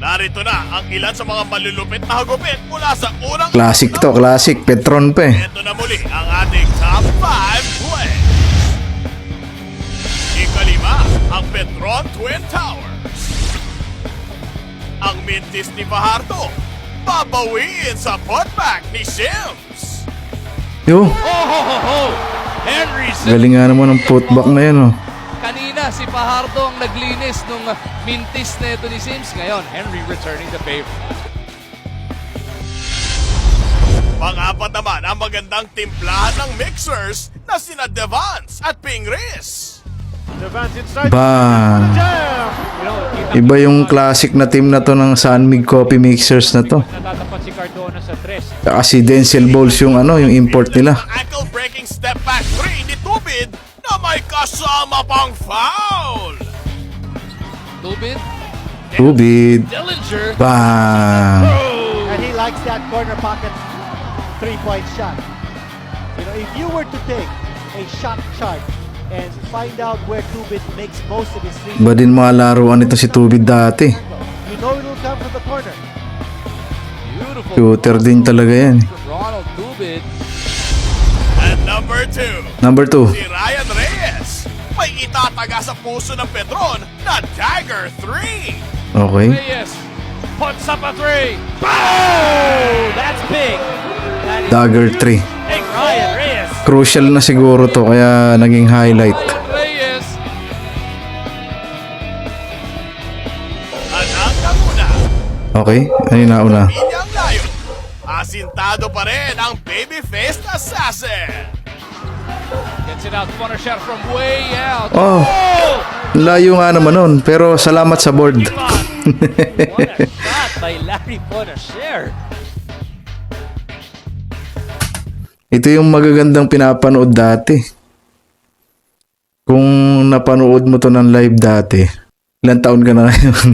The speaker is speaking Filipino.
Narito na ang ilan sa mga malulupit na hagupit mula sa unang... Classic to, classic. Petron pa eh. Ito na muli ang ating top 5 play. Ikalima, ang Petron Twin Towers. Ang mintis ni Fajardo, babawiin sa putback ni Sims. Yo, Henry galing nga naman ang putback na yan oh. Kanina si Fajardo ang naglinis nung mintis na ito ni Sims. Ngayon, Henry returning the favor. Pang-apat naman ang magandang timplahan ng mixers na sina Devance at Pingris. Ba, iba yung classic na team na to ng Sanmig Coffee Mixers na to. Natatapat si Cardona sa tres. Kasi Denzel Bowls yung ano, yung import nila. Ankle breaking step back 3 ni Tubid na may kasama pang foul. Tubid, Tubid. Dillinger. Bang! And he likes that corner pocket three-point shot. You know, if you were to take a shot chart and find out where Tubid makes most of his threes, Iba din mga laruan ito si Tubid dati. you know it will come from the corner. Beautiful. Shooter din talaga yan. Ronald Tubid. At number 2, Number 2. si Ryan Reyes. May itataga sa puso ng Petron na Dagger 3. Okay. Reyes puts up a three. That's big. That is Dagger 3. big. Ryan Reyes. Crucial na siguro to kaya naging highlight. Reyes. At ang nanguna, Okay, ano yung nauna? Pinyang Layo. Asintado pa rin ang baby-faced assassin. Gets it out. Corner shot from way out. Oh, layo nga naman nun. Pero salamat sa board. What a shot by Larry Bonasher. Ito yung magagandang pinapanood dati. Kung napanood mo to ng live dati, ilang taon ka na ngayon?